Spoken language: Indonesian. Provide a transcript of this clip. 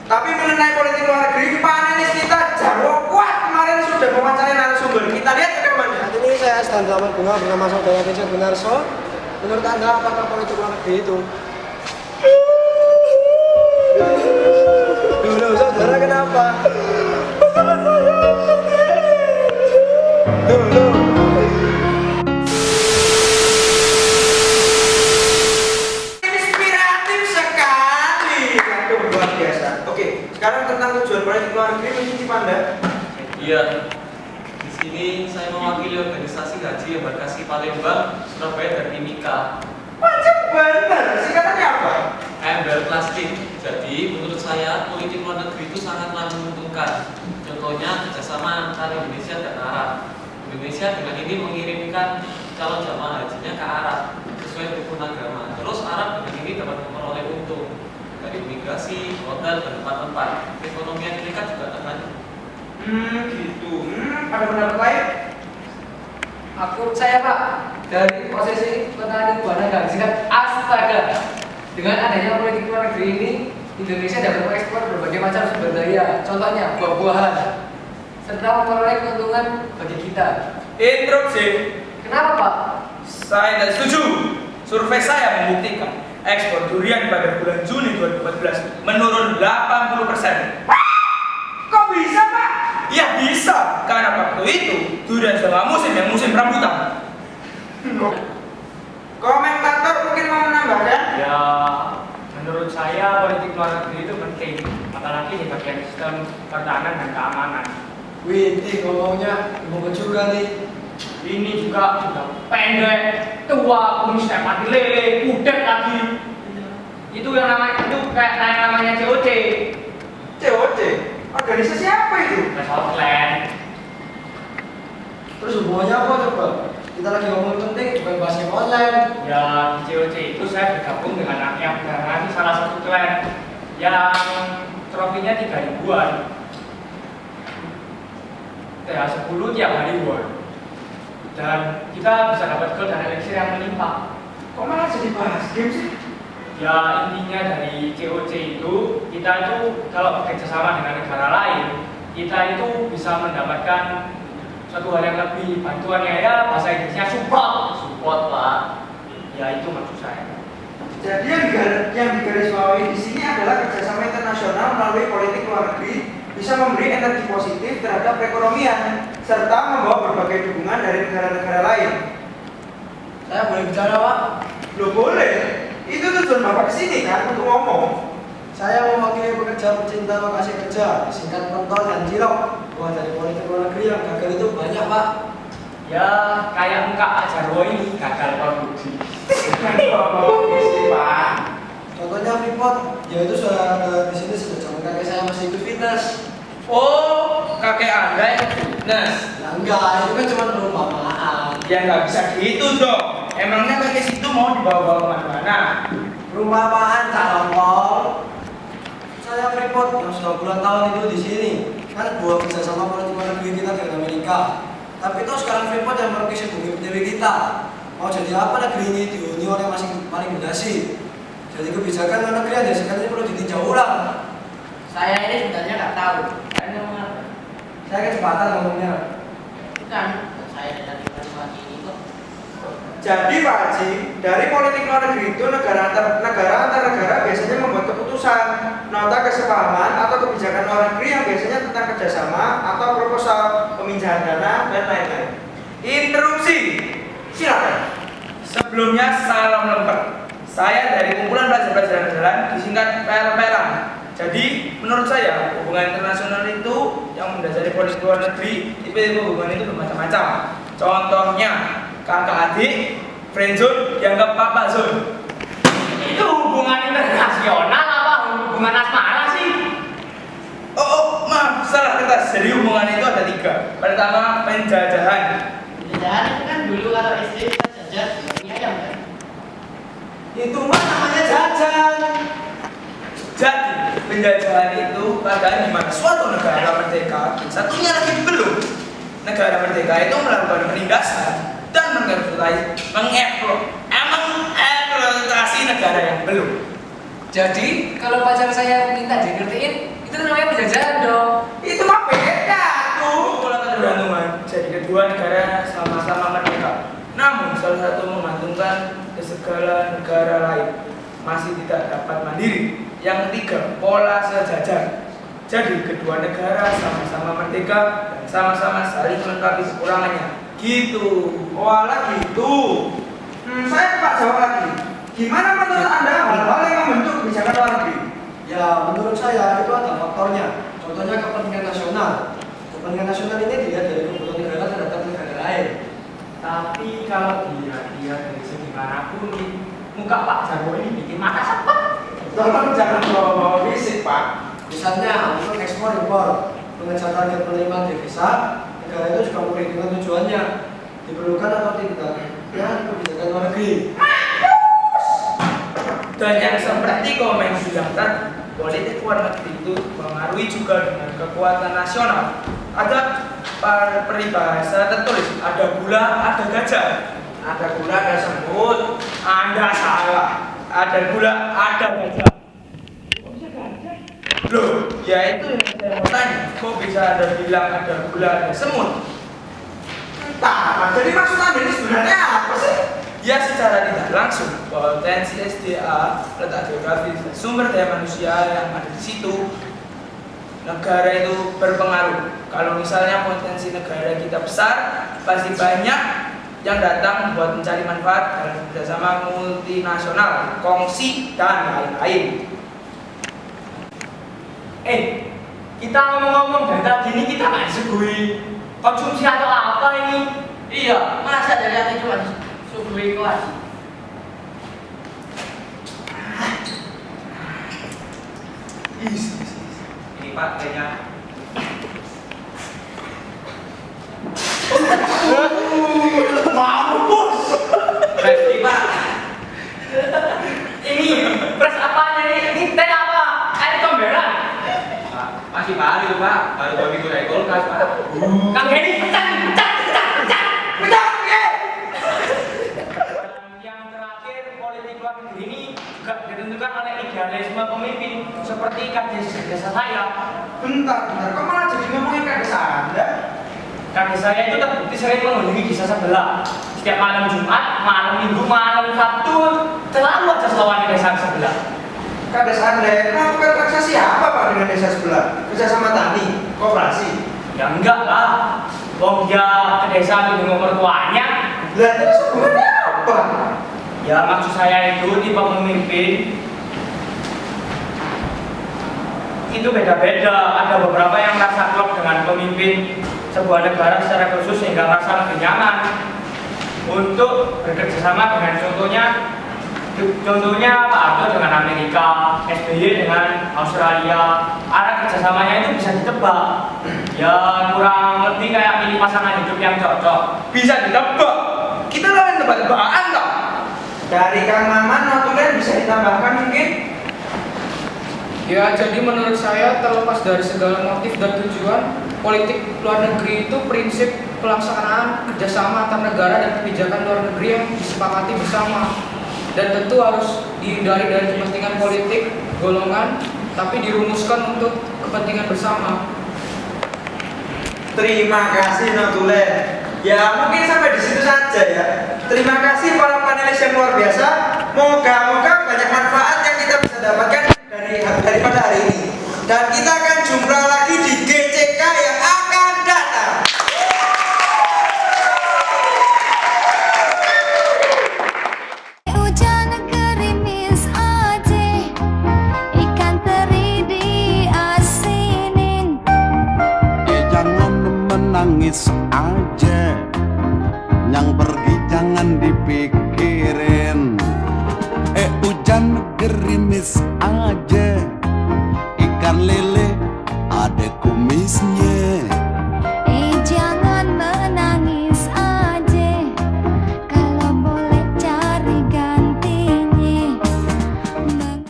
Tapi mengenai politik luar negeri, panelis kita Jarwo kuat kemarin sudah mewawancarai narasumber. Kita lihat rekamannya. Saat ini saya sedang dalam bunga bersama saudara Vincent Gunarso. Menurut Anda apakah politik luar negeri itu? Dulu saudara kenapa? Dulu. Sekarang tentang tujuan politik luar negeri mencuci Anda. Iya. Di sini saya mewakili organisasi Haji Embarkasi Palembang, Surabaya dan Timika. Macam benar. Singkatannya apa? Ember plastik. Jadi menurut saya politik luar negeri itu sangatlah menguntungkan. Contohnya kerjasama antara Indonesia dan Arab. Indonesia dengan ini mengirimkan calon jamaah hajinya ke Arab sesuai rukun agama. Terus Arab dengan ini dapat memperoleh untung dari imigrasi, hotel, dan tempat-tempat. Ekonominya meningkat juga terbantu. Gitu. Ada pendapat lain? Saya Pak, dari posisi petani buah naga, singkat astaga. Dengan adanya politik luar negeri ini, Indonesia dapat mengekspor berbagai macam sumber daya, contohnya buah-buahan, serta memperoleh keuntungan bagi kita. Interupsi. Kenapa Pak? Saya tidak setuju. Survei saya membuktikan ekspor durian pada bulan Juni 2014 menurun 80%. Kok bisa, Pak? Ya bisa, karena waktu itu durian selama musim rambutan. Komentator mungkin mau menambahkan? Ya, menurut saya politik luar negeri itu penting, apalagi di bagian sistem pertahanan dan keamanan. Wih, ngomongnya juga nih. Ini juga sudah pendek, tua, kumis kayak mati lele, udah lagi. Itu yang namanya COC. COC? Organisasi apa itu? Scotland. Terus hubungannya apa coba? Kita lagi ngomong penting, bukan bahas game online. Ya, di COC itu saya bergabung dengan yang menangani salah satu klan yang trofinya 3 ribuan. Ya, 10 tiap hari gol. Dan kita bisa dapat gol dan elixir yang melimpah. Kok malah jadi bahas game sih? Ya, intinya dari COC itu kita itu kalau bekerja sama dengan negara lain, kita itu bisa mendapatkan suatu hal yang lebih, bantuannya ya bahasa Inggrisnya support Pak. Ya, itu maksud saya. Jadi yang digarisbawahi di sini adalah kerjasama internasional melalui politik luar negeri bisa memberi energi positif terhadap perekonomian serta membawa berbagai dukungan dari negara-negara lain. Saya boleh bicara, Pak? Loh boleh. Itu tujuan Bapak kesini kan untuk ngomong. Saya mewakili pekerja pecinta lokasi kerja, disingkat Pentol dan Cilok. Wah, dari politik luar negeri yang gagal itu banyak, Pak. Ya, kayak muka Jarwo ini gagal produksi. Pak. Contohnya Freeport, ya itu sudah di sini sejak zaman kakek saya masih ikut fitness. Oh, kakek Anda yang fitness. Ya enggak, itu kan cuma perumpamaan. Ya nggak bisa gitu dong. Emangnya kakek situ mau dibawa-bawa kemana-mana? Perumpamaan calon pol. Saya Freeport yang sudah puluhan tahun itu di sini. Kan buah kerjasama politik luar negeri kita dengan Amerika. Tapi itu sekarang Freeport yang merukisi bumi pertiwi kita. Mau jadi apa negeri ini dihuni oleh paling berdasi. Jadi kebijakan luar negeri aja sekarang ini perlu ditinjau ulang. Saya ini sebenarnya nggak tahu. Saya ngomong apa? Saya kecepatan ngomongnya. Bukan, saya dari lagi ini kok. Jadi Pak Haji, dari politik luar negeri itu negara antar negara biasanya membuat keputusan, nota kesepahaman atau kebijakan luar negeri yang biasanya tentang kerjasama atau proposal peminjaman dana dan lain-lain. Interupsi, silakan. Sebelumnya salam lempar. Saya dari kumpulan pelajar-pelajar andalan disingkat PLPLAN. Jadi menurut saya hubungan internasional itu yang mendasari politik luar negeri, tipe-tipe hubungan itu bermacam-macam. Contohnya kakak adik, friendzone, dianggap papa zone. Itu hubungan internasional apa hubungan asmara sih? Oh, maaf, salah kertas. Jadi hubungan itu ada 3. Pertama, penjajahan. Penjajahan itu kan dulu kalau SD kita jajan mie ayam kan? Itu mah namanya jajan. Jadi, penjajahan itu keadaan di mana suatu negara merdeka, satunya lagi belum. Negara merdeka itu melakukan penindasan dan mengeksploitasi negara yang belum. Jadi kalau pacar saya minta dikertiin, itu namanya penjajahan dong. Itu mah beda tuh. Pola ketergantungan. Jadi kedua negara sama-sama merdeka. Namun salah satu menggantungkan ke segala negara lain, masih tidak dapat mandiri. Yang ketiga, pola sejajar. Jadi kedua negara sama-sama merdeka dan sama-sama saling melengkapi kekurangannya. Gitu. Walah gitu. Saya Pak jawab lagi. Gimana menurut Anda hal-hal yang membentuk kebijakan luar negeri? Ya, menurut saya itu ada faktornya. Contohnya kepentingan nasional. Kepentingan nasional ini dilihat dari kebutuhan negara terhadap negara lain. Tapi kalau dia dari segi manapun nih, muka Pak Jarwo ini bikin mata sepet. Tolong jangan bawa fisik Pak. Misalnya untuk ekspor impor, mengejar target penerimaan devisa, negara itu juga memperhitungkan tujuannya, diperlukan atau tidak ya kebijakan luar negeri. Dan yang seperti komen bilang tadi, politik luar negeri itu mengaruhi juga dengan kekuatan nasional. Ada peribahasa tertulis, ada gula, ada gajah. Ada gula, ada semut. Anda salah. Ada gula, ada gajah. Loh, ya itu yang saya mau tanya. Kok bisa ada bilang ada gula, ada semut? Entah, jadi maksud Anda ini sebenarnya apa sih? Ya secara tidak langsung, potensi SDA, letak geografis, dan sumber daya manusia yang ada di situ, negara itu berpengaruh. Kalau misalnya potensi negara kita besar, pasti banyak yang datang buat mencari manfaat dalam kerjasama multinasional, kongsi, dan lain-lain. Kita ngomong-ngomong dari tadi ini kita nggak disuguhi konsumsi atau apa ini? Iya, masa dari hati cuma suguhi kelas. Ini Pak, kayaknya. Mampus. Berarti Pak, Ini pres apanya nih? Ini teh apa? Air comberan. masih baru itu Pak, baru 2 minggu dari kulkas Pak. Kang Hedi pecat. Yang terakhir, politik luar negeri ini juga ditentukan oleh idealisme pemimpin seperti desa saya. Bentar, kok malah jadi ngomongin kades Anda? Kakek saya itu terbukti sering mengunjungi desa sebelah. Setiap malam Jumat, malam Minggu, malam Sabtu selalu aja selawan di desa sebelah. Kades Anda, melakukan transaksi apa Pak dengan desa sebelah? Kerjasama tani, koperasi. Ya enggak lah. Wong dia ke desa untuk nunggu mertuanya. Lah itu sebenarnya apa? Ya maksud saya itu tipe pemimpin itu beda-beda. Ada beberapa yang merasa klop dengan pemimpin sebuah negara secara khusus sehingga merasa lebih nyaman untuk bekerja sama dengan contohnya Pak Harto dengan Amerika, SBY dengan Australia. Arah kerjasamanya itu bisa ditebak. Ya kurang lebih kayak pilih pasangan hidup yang cocok. Bisa ditebak. Kita lawan tebak-tebakan toh. Dari Kang Maman, notulen bisa ditambahkan mungkin? Ya, jadi menurut saya terlepas dari segala motif dan tujuan, politik luar negeri itu prinsip pelaksanaan kerjasama antar negara dan kebijakan luar negeri yang disepakati bersama. Dan tentu harus dihindari dari kepentingan politik, golongan, tapi dirumuskan untuk kepentingan bersama. Terima kasih notulen. Ya mungkin sampai di situ saja ya. Terima kasih para panelis yang luar biasa. Moga-moga banyak manfaat yang kita bisa dapatkan daripada hari ini. Dan kita akan jumpa lagi